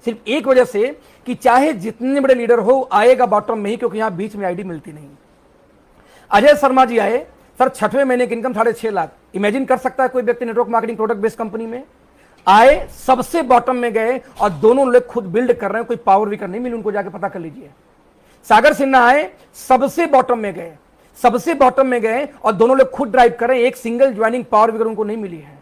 सिर्फ एक वजह से कि चाहे जितने बड़े लीडर हो, आएगा बॉटम में ही, क्योंकि यहां बीच में आईडी मिलती नहीं। अजय शर्मा जी आए, सर 6वें महीने की इनकम 6.5 लाख। इमेजिन कर सकता है कोई व्यक्ति network marketing product based company में आए, सबसे बॉटम में गए और दोनों लोग खुद बिल्ड कर रहे हैं, कोई पावर विकर नहीं मिली उनको, जाके पता कर लीजिए। सागर सिन्हा आए, सबसे बॉटम में गए, सबसे बॉटम में गए और दोनों लोग खुद ड्राइव कर रहे हैं, एक सिंगल ज्वाइनिंग पावर विकर उनको नहीं मिली है।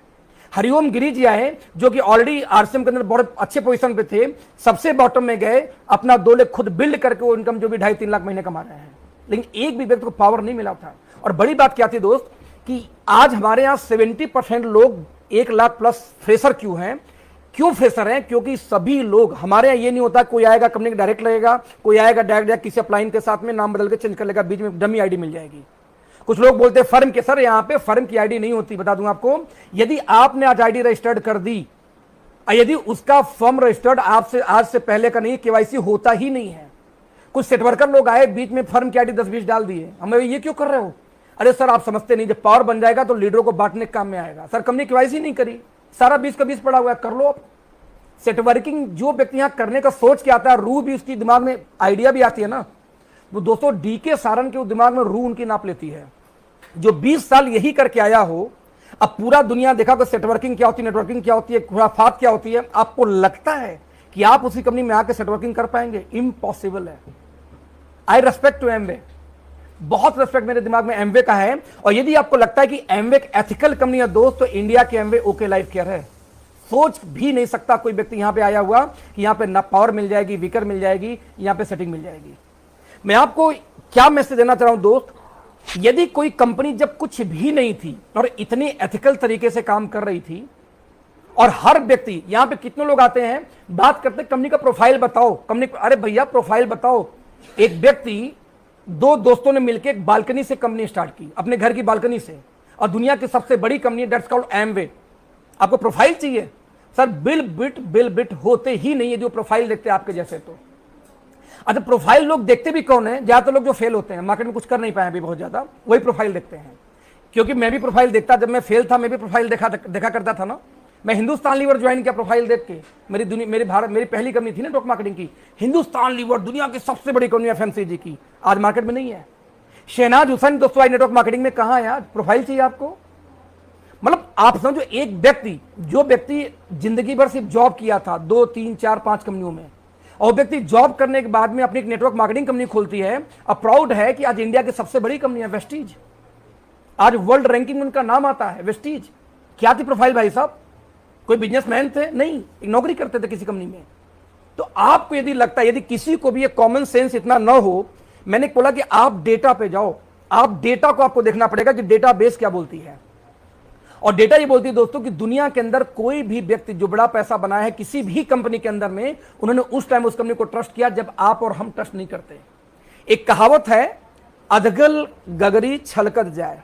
हरिओम गिरी जी आए, जो कि ऑलरेडी आरसीएम के अंदर बहुत अच्छे पोजीशन पे थे, सबसे बॉटम में गए, अपना 2 लाख खुद बिल्ड करके वो इनकम जो भी 2.5-3 लाख महीने कमा रहे हैं, लेकिन एक भी व्यक्ति को पावर नहीं मिला था। और बड़ी बात क्या थी दोस्त, कि आज हमारे यहाँ 70% लोग 1 लाख प्लस फ्रेशर क्यों हैं? क्यों फ्रेशर हैं? क्योंकि सभी लोग, हमारे यहाँ ये नहीं होता कोई आएगा कंपनी का डायरेक्ट लगेगा, कोई आएगा डायरेक्ट किसी अपलाइन के साथ में नाम बदल के चेंज कर लेगा, बीच में डमी आईडी मिल जाएगी। कुछ लोग बोलते हैं फर्म के, सर यहाँ पे फर्म की आईडी नहीं होती। बता दूं आपको, यदि आपने आज आईडी रजिस्टर्ड कर दी, यदि उसका फर्म रजिस्टर्ड आपसे आज से पहले का नहीं, केवाईसी होता ही नहीं है। कुछ सेटवर्कर लोग आए, बीच में फर्म की आईडी 10-20 डाल दिए, हमें ये क्यों कर रहे हो? अरे सर आप समझते नहीं, जब पावर बन जाएगा तो लीडरों को बांटने के काम में आएगा। सर कंपनी केवाईसी नहीं करी, सारा 20 का 20 पड़ा हुआ है, कर लो आप। सेटवर्किंग जो व्यक्ति यहाँ करने का सोच के आता है, रू भी उसकी दिमाग में आइडिया भी आती है ना, वो दोस्तों डीके सारन के दिमाग में रू उनकी नाप लेती है। जो 20 साल यही करके आया हो, अब पूरा दुनिया देखा कि सेटवर्किंग क्या होती है, नेटवर्किंग क्या होती है, खुराफात क्या होती है, आपको लगता है कि आप उसी कंपनी में आकर सेटवर्किंग कर पाएंगे? इम्पॉसिबल है। आई रेस्पेक्ट टू एमवे, बहुत रेस्पेक्ट मेरे दिमाग में एमवे का है। और यदि आपको लगता है कि एमवे एक एथिकल कंपनी है दोस्त, तो इंडिया की एमवे ओके लाइफ केयर है। सोच भी नहीं सकता कोई व्यक्ति यहां पे आया हुआ कि यहां पे ना पावर मिल जाएगी, विकर मिल जाएगी, यहां पे सेटिंग मिल जाएगी। मैं आपको क्या मैसेज देना चाह रहा हूं दोस्त, यदि कोई कंपनी जब कुछ भी नहीं थी और इतनी एथिकल तरीके से काम कर रही थी, और हर व्यक्ति यहां पे कितने लोग आते हैं, बात करते हैं कंपनी का प्रोफाइल बताओ, कंपनी, अरे भैया प्रोफाइल बताओ। एक व्यक्ति, 2 दोस्तों ने मिलकर एक बालकनी से कंपनी स्टार्ट की, अपने घर की बालकनी से, और दुनिया की सबसे बड़ी कंपनी दैट्स कॉल्ड एमवे। आपको प्रोफाइल चाहिए? सर बिल बिट होते ही नहीं है जो प्रोफाइल देखते हैं आपके जैसे। तो अच्छा, प्रोफाइल लोग देखते भी कौन है? ज्यादातर लोग जो फेल होते हैं, मार्केट में कुछ कर नहीं पाए अभी बहुत ज्यादा, वही प्रोफाइल देखते हैं। क्योंकि मैं भी प्रोफाइल देखता, जब मैं फेल था मैं भी प्रोफाइल देखा करता था ना। मैं हिंदुस्तान लीवर ज्वाइन किया प्रोफाइल देख के। मेरी पहली कंपनी थी नेटवर्क मार्केटिंग की, हिंदुस्तान लीवर, दुनिया की सबसे बड़ी कंपनी एफएमसीजी की, आज मार्केट में नहीं है। शहनाज हुसैन दोस्तों आई नेटवर्क मार्केटिंग में, कहां है आज? प्रोफाइल चाहिए आपको? मतलब आप समझो, एक व्यक्ति, जो व्यक्ति जिंदगी भर सिर्फ जॉब किया था 2, 3, 4, 5 कंपनियों में, और व्यक्ति जॉब करने के बाद में अपनी एक नेटवर्क मार्केटिंग कंपनी खोलती है, अब प्राउड है कि आज इंडिया की सबसे बड़ी कंपनी है वेस्टीज, आज वर्ल्ड रैंकिंग में उनका नाम आता है वेस्टीज। क्या थी प्रोफाइल भाई साहब? कोई बिजनेसमैन थे? नहीं, एक नौकरी करते थे किसी कंपनी में। तो आपको यदि लगता है, यदि किसी को भी ये कॉमन सेंस इतना ना हो, मैंने बोला कि आप डेटा पे जाओ, आप डेटा को आपको देखना पड़ेगा कि डेटा बेस क्या बोलती है। और डेटा ये बोलती है दोस्तों कि दुनिया के अंदर कोई भी व्यक्ति जो बड़ा पैसा बनाया है किसी भी कंपनी के अंदर में, उन्होंने उस टाइम उस कंपनी को ट्रस्ट किया जब आप और हम ट्रस्ट नहीं करते। एक कहावत है, अधगल गगरी छलकत जाए,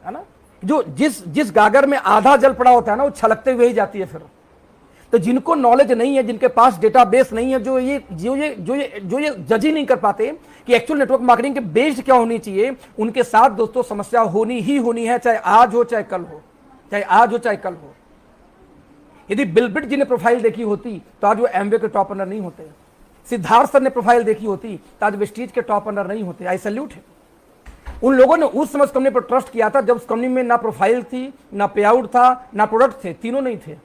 है ना, जो जिस गागर में आधा जल पड़ा होता है ना, वो छलकते हुए ही जाती है फिर। तो जिनको नॉलेज नहीं है, जिनके पास डेटाबेस नहीं है, जो ये जज ही नहीं कर पाते कि एक्चुअल नेटवर्क मार्केटिंग के बेस्ड क्या होनी चाहिए, उनके साथ दोस्तों समस्या होनी ही होनी है, चाहे आज हो चाहे कल हो, चाहे आज हो चाहे कल हो। यदि बिलबिट जी ने प्रोफाइल देखी होती तो आज वो एमवे के टॉप रनर नहीं होते। सिद्धार्थ सर ने प्रोफाइल देखी होती तो आज वेस्टीज के टॉप रनर नहीं होते। आई सैल्यूट है उन लोगों ने उस समय कंपनी पर ट्रस्ट किया था जब उस कंपनी में ना प्रोफाइल थी, ना पे आउट था, ना प्रोडक्ट थे, तीनों नहीं थे।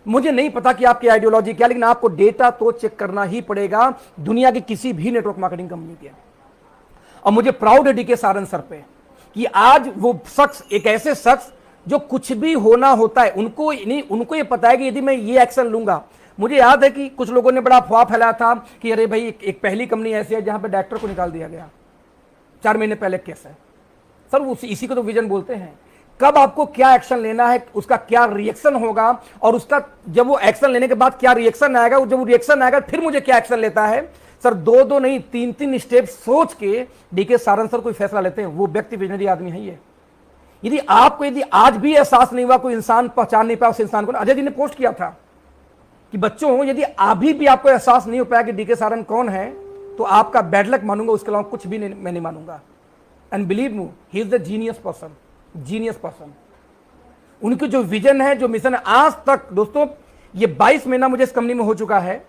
मुझे नहीं पता कि आपकी आइडियोलॉजी क्या, लेकिन आपको डेटा तो चेक करना ही पड़ेगा दुनिया की किसी भी नेटवर्क मार्केटिंग कंपनी के। और मुझे प्राउड है डीके सारन सर पे कि आज वो शख्स, एक ऐसे शख्स जो कुछ भी होना होता है उनको ये पता है कि यदि मैं ये एक्शन लूंगा। मुझे याद है कि कुछ लोगों ने बड़ा अफवाह फैलाया था कि अरे भाई एक पहली कंपनी ऐसी है जहां पे डायरेक्टर को निकाल दिया गया 4 महीने पहले। केस है सर, वो इसी को तो विजन बोलते हैं। कब आपको क्या एक्शन लेना है, उसका क्या रिएक्शन होगा, और उसका जब वो एक्शन लेने के बाद क्या रिएक्शन आएगा, जब वो रिएक्शन आएगा फिर मुझे क्या एक्शन लेता है। सर 2 नहीं 3 स्टेप सोच के डीके सारन सर कोई फैसला लेते हैं। वो व्यक्ति विजनरी आदमी है ये। यदि आज भी एहसास नहीं हुआ, कोई इंसान पहचान नहीं पाया उस इंसान को। अजय जी ने पोस्ट किया था कि बच्चों यदि अभी भी आपको एहसास नहीं हो पाया कि डीके सारन कौन है, तो आपका बैड लक मानूंगा, उसके अलावा कुछ भी मैं नहीं मानूंगा। And believe me, he is the genius person. उनकी जो विजन है, जो मिशन है, आज तक दोस्तों ये 22 महीना मुझे इस कंपनी में हो चुका है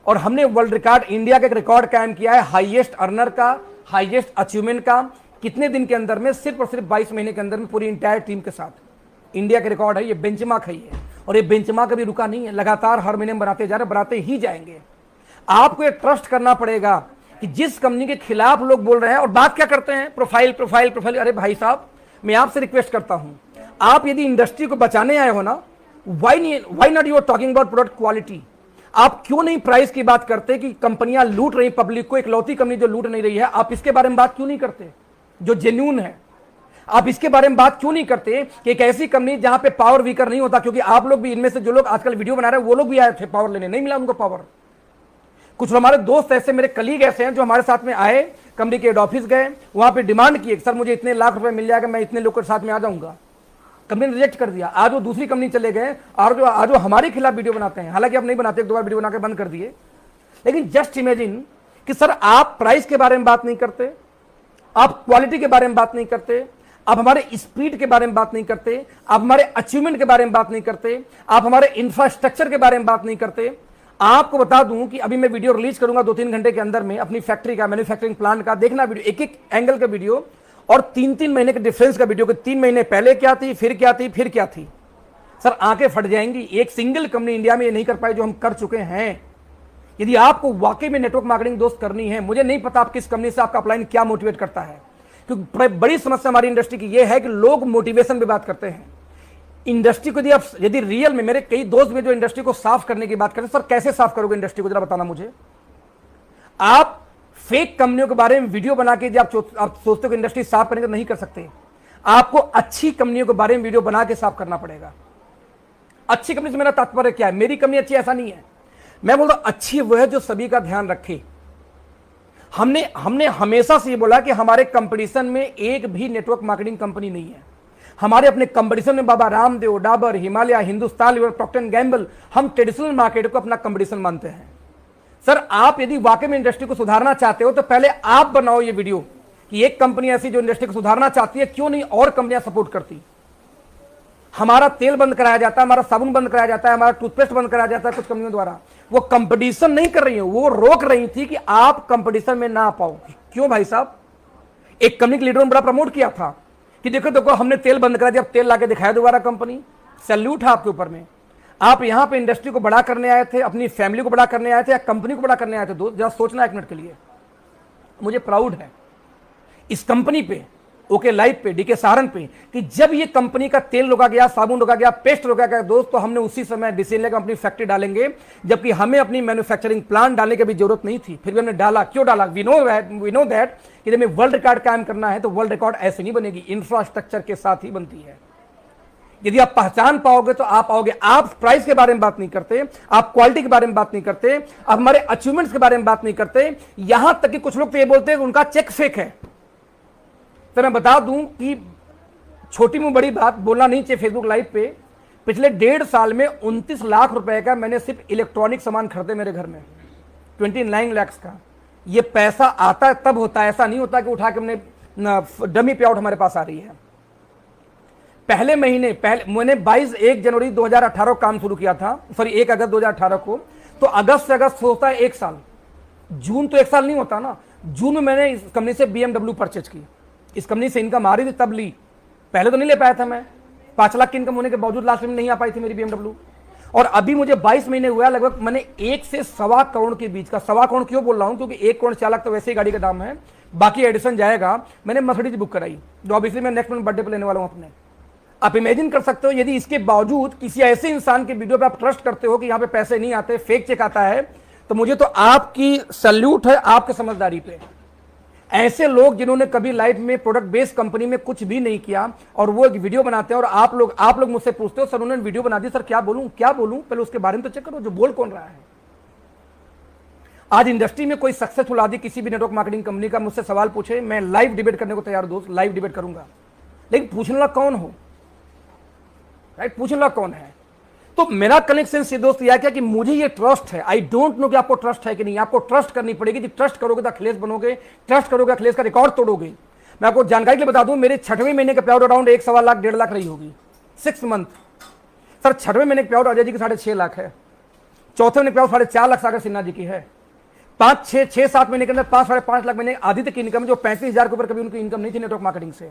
और हमने वर्ल्ड रिकॉर्ड, इंडिया का एक रिकॉर्ड कायम किया है हाईएस्ट अर्नर का, हाईएस्ट अचीवमेंट का। कितने दिन के अंदर में? सिर्फ और सिर्फ 22 महीने के अंदर में पूरी इंटायर टीम के साथ। इंडिया का रिकॉर्ड है, ये बेंचमार्क है ये, और ये बेंचमार्क अभी रुका नहीं है, लगातार हर महीने में बनाते जा रहे, बनाते ही जाएंगे। आपको ये ट्रस्ट करना पड़ेगा कि जिस कंपनी के खिलाफ लोग बोल रहे हैं और बात क्या करते हैं, प्रोफाइल प्रोफाइल प्रोफाइल। अरे भाई साहब, मैं आपसे रिक्वेस्ट करता हूं, आप यदि इंडस्ट्री को बचाने आए हो ना, why not you are talking about product quality? आप क्यों नहीं प्राइस की बात करते कि कंपनियां लूट रही पब्लिक को, इकलौती कंपनी जो लूट नहीं रही है, आप इसके बारे में बात क्यों नहीं करते जो जेन्युइन है? आप इसके बारे में बात क्यों नहीं करते कि एक ऐसी कंपनी जहां पे पावर वीकर नहीं होता? क्योंकि आप लोग भी, इनमें से जो लोग आजकल वीडियो बना रहे हैं वो लोग भी आए थे पावर लेने, नहीं मिला उनको पावर। कुछ हमारे दोस्त ऐसे, मेरे कलीग ऐसे हैं जो हमारे साथ में आए, कंपनी के हेड ऑफिस गए, वहां पे डिमांड की सर मुझे इतने लाख रुपए मिल जाएगा, मैं इतने लोग के साथ में आ जाऊंगा। कंपनी ने रिजेक्ट कर दिया। आज वो दूसरी कंपनी चले गए और जो आज वो हमारे खिलाफ वीडियो बनाते हैं, हालांकि आप नहीं बनाते, एक दो बार वीडियो बनाकर बंद कर दिए। लेकिन जस्ट इमेजिन कि सर आप प्राइस के बारे में बात नहीं करते, आप क्वालिटी के बारे में बात नहीं करते, आप हमारे स्पीड के बारे में बात नहीं करते, आप हमारे अचीवमेंट के बारे में बात नहीं करते, आप हमारे इंफ्रास्ट्रक्चर के बारे में बात नहीं करते। आपको बता दूं कि अभी मैं वीडियो रिलीज करूंगा 2-3 घंटे के अंदर में अपनी फैक्ट्री का, मैन्युफैक्चरिंग प्लांट का। देखना वीडियो, एक एक एंगल का वीडियो और 3-3 महीने के डिफरेंस का वीडियो, कि 3 महीने पहले क्या थी, फिर क्या थी, फिर क्या थी। सर आंखें फट जाएंगी। एक सिंगल कंपनी इंडिया में ये नहीं कर पाई जो हम कर चुके हैं। यदि आपको वाकई में नेटवर्क मार्केटिंग दोस्त करनी है, मुझे नहीं पता आप किस कंपनी से आपका अपलाइन क्या मोटिवेट करता है, क्योंकि बड़ी समस्या हमारी इंडस्ट्री की ये है कि लोग मोटिवेशन पे बात करते हैं। इंडस्ट्री को यदि रियल में, मेरे कई दोस्त में जो इंडस्ट्री को साफ करने की बात करते हैं, सर कैसे साफ करोगे इंडस्ट्री को, जरा बताना मुझे। आप फेक कंपनियों के बारे में वीडियो बना के आप सोचते हो कि इंडस्ट्री साफ करेंगे, तो नहीं कर सकते। आपको अच्छी कंपनियों के बारे में वीडियो बना के साफ करना पड़ेगा। अच्छी कंपनी से मेरा तात्पर्य क्या है? मेरी कंपनी अच्छी ऐसा नहीं है, मैं बोलता हूं अच्छी वो है जो सभी का ध्यान रखे। हमने हमेशा से ये बोला कि हमारे कंपटीशन में एक भी नेटवर्क मार्केटिंग कंपनी नहीं है। हमारे अपने कंपटीशन में Baba Ramdev, Dabur, Himalaya, Hindustan Lever, Procter and Gamble, हम ट्रेडिशनल मार्केट को अपना कंपटीशन मानते हैं। सर आप यदि वाकई में इंडस्ट्री को सुधारना चाहते हो तो पहले आप बनाओ ये वीडियो कि एक कंपनी ऐसी जो इंडस्ट्री को सुधारना चाहती है, क्यों नहीं और कंपनियां सपोर्ट करती। हमारा तेल बंद कराया जाता है, हमारा साबुन बंद कराया जाता है, हमारा टूथपेस्ट बंद कराया जाता है कुछ कंपनियों द्वारा। वो कंपटीशन नहीं कर रही है, वो रोक रही थी कि आप कंपटीशन में ना आ पाओ। क्यों भाई साहब? एक कंपनी के लीडर ने बड़ा प्रमोट किया था कि देखो देखो हमने तेल बंद करा दिया, अब तेल लाके दिखाया दोबारा कंपनी। सैल्यूट है आपके ऊपर में। आप यहां पे इंडस्ट्री को बड़ा करने आए थे, अपनी फैमिली को बड़ा करने आए थे, या कंपनी को बड़ा करने आए थे? दोस्त जरा सोचना एक मिनट के लिए। मुझे प्राउड है इस कंपनी पे, ओके लाइफ पे, डीके सहारन पे, कि जब ये कंपनी का तेल रोका गया, साबुन रोका गया, पेस्ट रोका गया दोस्त, तो हमने उसी समय डिसीजन लेकर अपनी फैक्ट्री डालेंगे, जबकि हमें अपनी मैन्युफैक्चरिंग प्लांट डालने की भी जरूरत नहीं थी। फिर भी हमने डाला। क्यों डाला? वी नो दैट कि जब वर्ल्ड रिकॉर्ड कायम करना है तो वर्ल्ड रिकॉर्ड ऐसे नहीं बनेगी, इंफ्रास्ट्रक्चर के साथ ही बनती है। यदि आप पहचान पाओगे तो आप आओगे। आप प्राइस के बारे में बात नहीं करते, आप क्वालिटी के बारे में बात नहीं करते, आप हमारे अचीवमेंट्स के बारे में बात नहीं करते। यहां तक कि कुछ लोग तो ये बोलते हैं कि उनका चेक फेक है। तो मैं बता दूं कि छोटी में बड़ी बात बोलना नहीं चाहिए फेसबुक लाइव पे, पिछले 1.5 साल में 29 लाख रुपए का मैंने सिर्फ इलेक्ट्रॉनिक सामान खरीदे मेरे घर में, 29 लाख का। ये पैसा आता है तब होता है, ऐसा नहीं होता कि उठा के हमने डमी पे आउट हमारे पास आ रही है। पहले मैंने 1 जनवरी 2018 काम शुरू किया था, सॉरी 1 अगस्त 2018 को, तो अगस्त से अगस्त होता है 1 साल, जून तो 1 साल नहीं होता ना। जून में मैंने इस कंपनी से BMW परचेज की। इस कंपनी से इनकम आ रही थी तब ली, पहले तो नहीं ले पाया था मैं। 5 लाख की इनकम होने के बावजूद लास्ट में नहीं आ पाई थी मेरी BMW। और अभी मुझे 22 महीने हुआ लगभग, मैंने 1 से 1.25 करोड़ के बीच का, 1.25 करोड़ क्यों बोल रहा हूं, क्योंकि 1 करोड़ 4 लाख तो वैसे ही गाड़ी का दाम है, बाकी एडिशन जाएगा। मैंने मर्सिडीज बुक कराई, जो ऑब्वियसली मैं नेक्स्ट मंथ बर्थडे पे लेने वाला हूं अपने। आप इमेजिन कर सकते हो, यदि इसके बावजूद किसी ऐसे इंसान के वीडियो पे आप ट्रस्ट करते हो कि यहां पे पैसे नहीं आते, फेक चेक आता है, तो मुझे तो आपकी सैल्यूट है, आपके समझदारी पे। ऐसे लोग जिन्होंने कभी लाइफ में प्रोडक्ट बेस्ड कंपनी में कुछ भी नहीं किया और वो एक वीडियो बनाते हैं, और आप लोग मुझसे पूछते हो सर उन्होंने वीडियो बना दी, सर क्या बोलूं, पहले उसके बारे में तो चेक करो जो बोल कौन रहा है। आज इंडस्ट्री में कोई सक्सेसफुल आदमी किसी भी नेटवर्क मार्केटिंग कंपनी का मुझसे सवाल पूछे, मैं लाइव डिबेट करने को तैयार, दोस्त लाइव डिबेट करूंगा, लेकिन पूछने वाला कौन हो, राइट? पूछने वाला कौन है? तो मेरा कनेक्शन से दोस्त यह क्या कि मुझे ये ट्रस्ट है। आई डोंट नो कि आपको ट्रस्ट है कि नहीं, आपको ट्रस्ट करनी पड़ेगी। कि ट्रस्ट करोगे तो अखिलेश बनोगे, ट्रस्ट करोगे अखिलेश का रिकॉर्ड तोड़ोगे। मैं आपको जानकारी के लिए बता दूं, मेरे 6वें महीने के पे आउट अराउंड 1 सवा लाख 1.5 लाख रही होगी, 6 मंथ। सर 6वें महीने की पे आउट अजय जी की 6.5 लाख है, चौथे महीने पे आउट 4.5 लाख सागर सिन्हा जी की है, 5-6-7 महीने के अंदर 5-5.5 लाख महीने आदित्य की इनकम जो 35,000 के ऊपर कभी उनकी इनकम नहीं थी नेटवर्क मार्केटिंग से।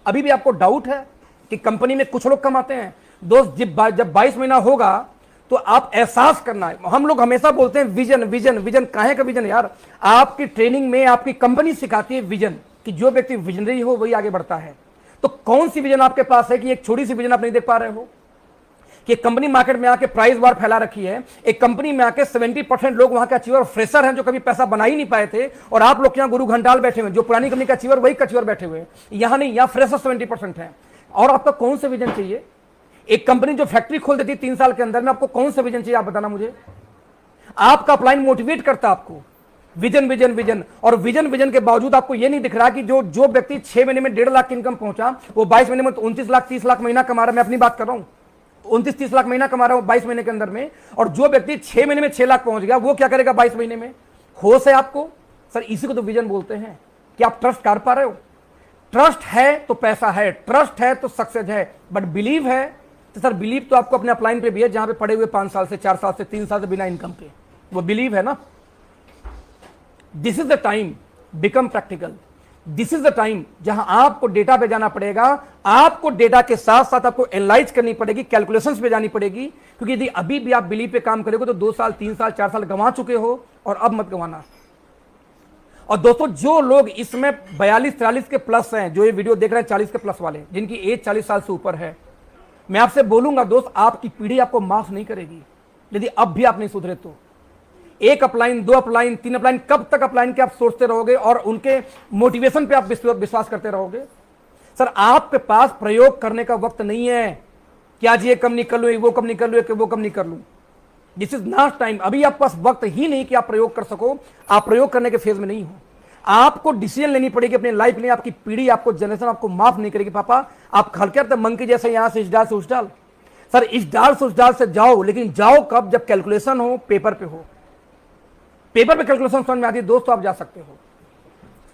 अभी भी आपको डाउट है कि कंपनी में कुछ लोग कमाते हैं? दोस्त जब 22 महीना होगा तो आप एहसास करना है। हम लोग हमेशा बोलते हैं विजन विजन विजन, काहे का विजन यार? आपकी ट्रेनिंग में आपकी कंपनी सिखाती है विजन, कि जो व्यक्ति विजनरी हो वही आगे बढ़ता है। तो कौन सी विजन आपके पास है कि एक छोटी सी विजन आप नहीं देख पा रहे हो? कि एक कंपनी मार्केट में आके प्राइस वार फैला रखी है, एक कंपनी में आके 70% लोग वहां के अचीवर फ्रेशर हैं जो कभी पैसा बना ही नहीं पाए थे, और आप लोग यहाँ गुरु घंटाल बैठे हुए, जो पुरानी कंपनी का अचीवर वही अचीवर बैठे हुए, यहां नहीं, यहाँ फ्रेशर 70% है। और आपका कौन सा विजन चाहिए? एक कंपनी जो फैक्ट्री खोल देती है 3 साल के अंदर में, आपको कौन सा विजन चाहिए आप बताना मुझे। आपका अपलाइन मोटिवेट करता है आपको विजन विजन विजन, और विजन विजन के बावजूद आपको यह नहीं दिख रहा कि जो व्यक्ति 6 महीने में 1.5 लाख की इनकम पहुंचा, वो 22 महीने में 29 लाख 30 लाख महीना कमा रहा है। मैं अपनी बात कर रहा हूं, 29-30 लाख महीना कमा रहा हूं 22 महीने के अंदर में, और जो व्यक्ति 6 महीने में 6 लाख पहुंच गया वो क्या करेगा 22 महीने में? होश है आपको? सर इसी को तो विजन बोलते हैं कि आप ट्रस्ट कर पा रहे हो। ट्रस्ट है तो पैसा है, ट्रस्ट है तो सक्सेस है, बट बिलीव है तो सर बिलीव तो आपको अपने अपलाइन पे भी है, जहां पे पड़े हुए 5 साल से 4 साल से 3 साल से बिना इनकम पे, वो बिलीव है ना। This is the time become practical, this is the time जहां आपको डेटा पे जाना पड़ेगा, आपको डेटा के साथ साथ आपको एनालाइज करनी पड़ेगी, कैलकुलेशंस पे जानी पड़ेगी, क्योंकि यदि अभी भी आप बिलीव पे काम करोगे तो 2 साल 3 साल 4 साल गंवा चुके हो, और अब मत गंवाना। और दोस्तों जो लोग इसमें 42-43 के प्लस हैं, जो ये वीडियो देख रहे हैं 40 के प्लस वाले, जिनकी एज 40 साल से ऊपर है, मैं आपसे बोलूंगा दोस्त, आपकी पीढ़ी आपको माफ नहीं करेगी यदि अब भी आप नहीं सुधरे तो। 1 अपलाइन 2 अपलाइन 3 अपलाइन, कब तक अपलाइन के आप सोचते रहोगे और उनके मोटिवेशन पे आप विश्वास करते रहोगे? सर आपके पास प्रयोग करने का वक्त नहीं है कि आज ये कम नहीं कर लूं, वो कम नहीं कर लूं, वो कम नहीं कर लूं। This is not time. अभी आपके पास वक्त ही नहीं कि आप प्रयोग कर सको, आप प्रयोग करने के फेज में नहीं हो। आपको डिसीजन लेनी पड़ेगी अपनी लाइफ में। आपकी पीढ़ी, आपको जनरेशन आपको माफ नहीं करेगी। पापा आप खलकर मंकी जैसे यहां से इस डाल से उस डाल, सर इस डाल से उस डाल से जाओ, लेकिन जाओ कब? जब कैलकुलेशन हो, पेपर पे हो, पेपर पे कैलकुलेशन समझ में आती है दोस्त, तो आप जा सकते हो।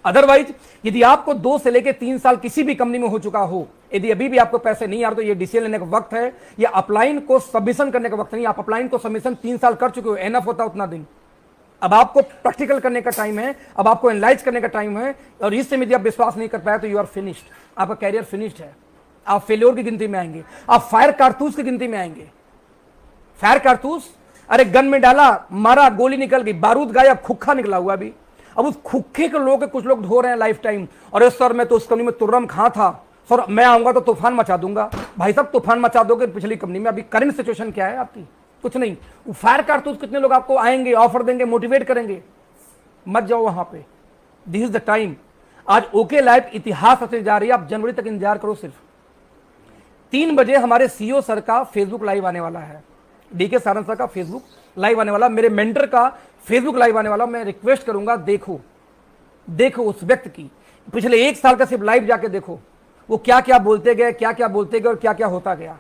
अदरवाइज यदि आपको 2 से लेकर 3 साल किसी भी कंपनी में हो चुका हो, यदि अभी भी आपको पैसे नहीं आ रहे, तो ये डिसीजन लेने का वक्त है। ये अपलाइन को सबमिशन करने का वक्त नहीं। आप अपलाइन को सबमिशन 3 साल कर चुके हो, एनफ होता उतना दिन। अब आपको प्रैक्टिकल करने का टाइम है, अब आपको एनालाइज करने का टाइम है, और इससे यदि आप विश्वास नहीं कर पाए तो यू आर फिनिश्ड, आपका कैरियर फिनिश्ड है। आप फेल्योर की गिनती में आएंगे, आप फायर कारतूस की गिनती में आएंगे। फायर कारतूस, अरे गन में डाला, मारा, गोली निकल गई, बारूद गायब, खुक्खा निकला हुआ अभी। अब उस खुक्खे के लोग कुछ लोग ढो रहे हैं लाइफ टाइम, अरे सर मैं तो उस कंपनी में तुर्रम खां था, सर मैं आऊंगा तो तूफान मचा दूंगा। भाई साहब तूफान मचा दोगे पिछली कंपनी में, अभी करंट सिचुएशन क्या है आपकी? कुछ नहीं। फायर कारतूस कितने लोग आपको आएंगे, ऑफर देंगे, मोटिवेट करेंगे, मत जाओ वहां पे। This is the time. आज ओके लाइफ इतिहास रचने जा रही है, आप जनवरी तक इंतजार करो। सिर्फ 3 बजे हमारे सीईओ सर का फेसबुक लाइव आने वाला है, डीके सारंग सर का फेसबुक लाइव आने वाला, मेरे मेंटर का फेसबुक लाइव आने वाला। मैं रिक्वेस्ट करूंगा, देखो देखो उस व्यक्ति की पिछले 1 साल का सिर्फ लाइव जाके देखो, वो क्या क्या बोलते गए, क्या क्या बोलते गए और क्या क्या होता गया।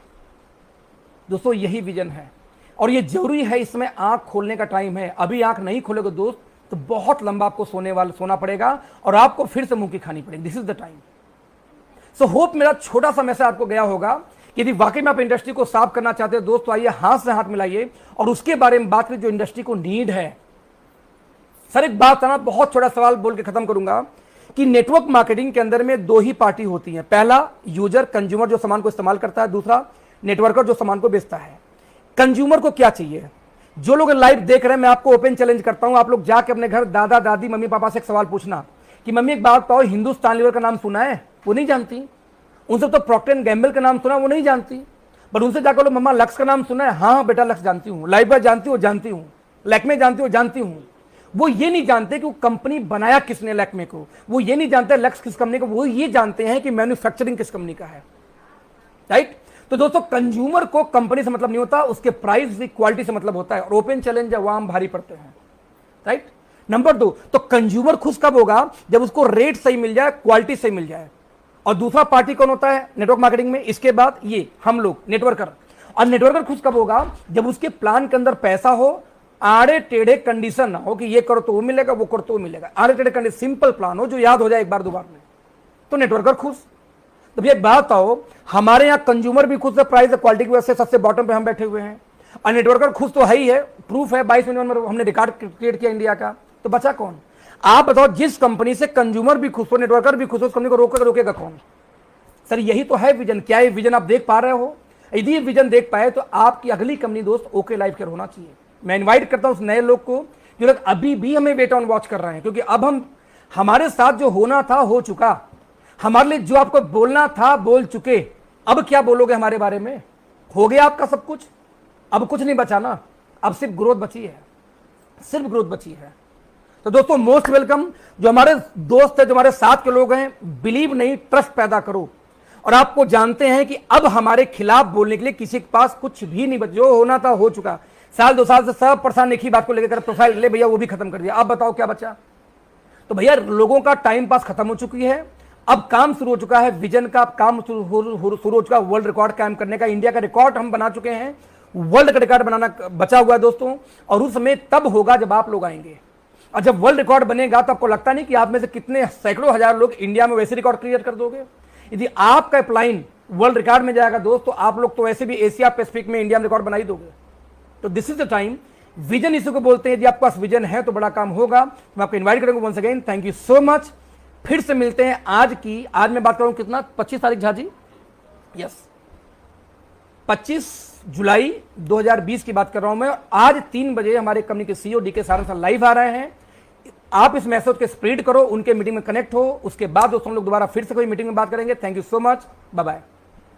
दोस्तों यही विजन है, और ये जरूरी है। इसमें आंख खोलने का टाइम है। अभी आंख नहीं खोलोगे दोस्त तो बहुत लंबा आपको सोना पड़ेगा, और आपको फिर से मुंह की खानी पड़ेगी। This is the time. So hope मेरा छोटा सा मैसेज आपको गया होगा कि यदि वाकई में आप इंडस्ट्री को साफ करना चाहते हो दोस्तों, आइए हाथ से हाथ मिलाइए और उसके बारे में बात करें जो इंडस्ट्री को नीड है। सर एक बात है ना, बहुत छोटा सवाल बोल के खत्म करूंगा कि नेटवर्क मार्केटिंग के अंदर में 2 ही पार्टी होती है। पहला यूजर कंज्यूमर जो सामान को इस्तेमाल करता है, दूसरा नेटवर्कर जो सामान को बेचता है। कंज्यूमर को क्या चाहिए? जो लोग लाइव देख रहे हैं, मैं आपको ओपन चैलेंज करता हूं, आप लोग जाके अपने घर दादा दादी मम्मी पापा से एक सवाल पूछना कि मम्मी एक बात बताओ, हिंदुस्तान लीवर का नाम सुना है? वो नहीं जानती। उनसे तो प्रॉक्टर एंड गैम्बल का नाम सुना, वो नहीं जानती। बट उनसे जाकर बोलो मम्मा लक्स का नाम सुना है? हाँ बेटा लक्स जानती हूँ। लाइव बॉय जानती हो? जानती हूँ। लैक्मे जानती हो? जानती हूँ। वो ये नहीं जानते कि वो कंपनी बनाया किसने लैक्मे को, वो ये नहीं जानते लक्स किस कंपनी का, वो ये जानते हैं कि मैन्युफैक्चरिंग किस कंपनी का है। राइट? तो दोस्तों कंज्यूमर को कंपनी से मतलब नहीं होता, उसके प्राइस की क्वालिटी से मतलब होता है, और ओपन चैलेंज है वहां हम भारी पड़ते हैं। राइट? नंबर 2, तो कंज्यूमर खुश कब होगा? जब उसको रेट सही मिल जाए, क्वालिटी सही मिल जाए। और दूसरा पार्टी कौन होता है नेटवर्क मार्केटिंग में? इसके बाद ये हम लोग नेटवर्कर। और नेटवर्कर खुश कब होगा? जब उसके प्लान के अंदर पैसा हो, आड़े टेढ़े कंडीशन ना हो कि ये करो तो वो मिलेगा, वो करो तो वो मिलेगा। आड़े टेढ़े कंडीशन, सिंपल प्लान हो जो याद हो जाए एक बार 2 बार में, तो नेटवर्कर खुश। तो भैया एक बात बताओ, हमारे यहाँ कंज्यूमर भी खुश है, प्राइस क्वालिटी की वजह से सबसे बॉटम पे हम बैठे हुए हैं, और नेटवर्कर खुश तो है ही है, प्रूफ है 22 मिलियन में हमने रिकॉर्ड क्रिएट किया इंडिया का, तो बचा कौन? आप बताओ, जिस कंपनी से कंज्यूमर भी खुश हो, नेटवर्कर भी खुश हो, उस कंपनी को रोकेगा कौन? सर यही तो है विजन। क्या ये विजन आप देख पा रहे हो? यदि ये विजन देख पाए तो आपकी अगली कंपनी दोस्त ओके लाइफ केयर होना चाहिए। मैं इन्वाइट करता हूं उस नए लोग को जो लोग अभी भी हमें वेट ऑन वॉच कर रहे हैं, क्योंकि अब हम, हमारे साथ जो होना था हो चुका, हमारे लिए जो आपको बोलना था बोल चुके, अब क्या बोलोगे हमारे बारे में? हो गया आपका सब कुछ, अब कुछ नहीं बचा ना, अब सिर्फ ग्रोथ बची है, सिर्फ ग्रोथ बची है। तो दोस्तों मोस्ट वेलकम, जो हमारे दोस्त है, जो हमारे साथ के लोग हैं, बिलीव नहीं ट्रस्ट पैदा करो। और आपको जानते हैं कि अब हमारे खिलाफ बोलने के लिए किसी के पास कुछ भी नहीं बचा, जो होना था हो चुका। साल 2 साल से सब परेशान एक ही बात को लेकर, प्रोफाइल ले भैया वो भी खत्म कर दिया, अब बताओ क्या बचा? तो भैया लोगों का टाइम पास खत्म हो चुकी है, अब काम शुरू हो चुका है, विजन का काम शुरू हो चुका, वर्ल्ड रिकॉर्ड कायम करने का। इंडिया का रिकॉर्ड हम बना चुके हैं, वर्ल्ड का रिकॉर्ड बनाना बचा हुआ है दोस्तों, और उस समय तब होगा जब आप लोग आएंगे। और जब वर्ल्ड रिकॉर्ड बनेगा तो आपको लगता नहीं कि आप में से कितने सैकड़ों हजार लोग इंडिया में वैसे रिकॉर्ड क्लियर कर दोगे? यदि आपका अपलाइन वर्ल्ड रिकॉर्ड में जाएगा दोस्त, तो आप लोग तो वैसे भी एशिया पैसिफिक में इंडिया में रिकॉर्ड बना ही दोगे। तो this is the time, vision इसी को बोलते हैं। यदि आपके पास विजन है तो बड़ा काम होगा। मैं आपको इन्वाइट करूंगा once again, thank you so much. फिर से मिलते हैं आज मैं बात करूं कितना, 25 तारीख झाजी, यस 25 जुलाई 2020 की बात कर रहा हूं मैं। आज 3 बजे हमारे कंपनी के CEO DK Sarang sir live आ रहे हैं। आप इस मैसेज के स्प्रेड करो, उनके मीटिंग में कनेक्ट हो, उसके बाद दोस्तों हम लोग दोबारा फिर से कोई मीटिंग में बात करेंगे। Thank you so much, bye bye.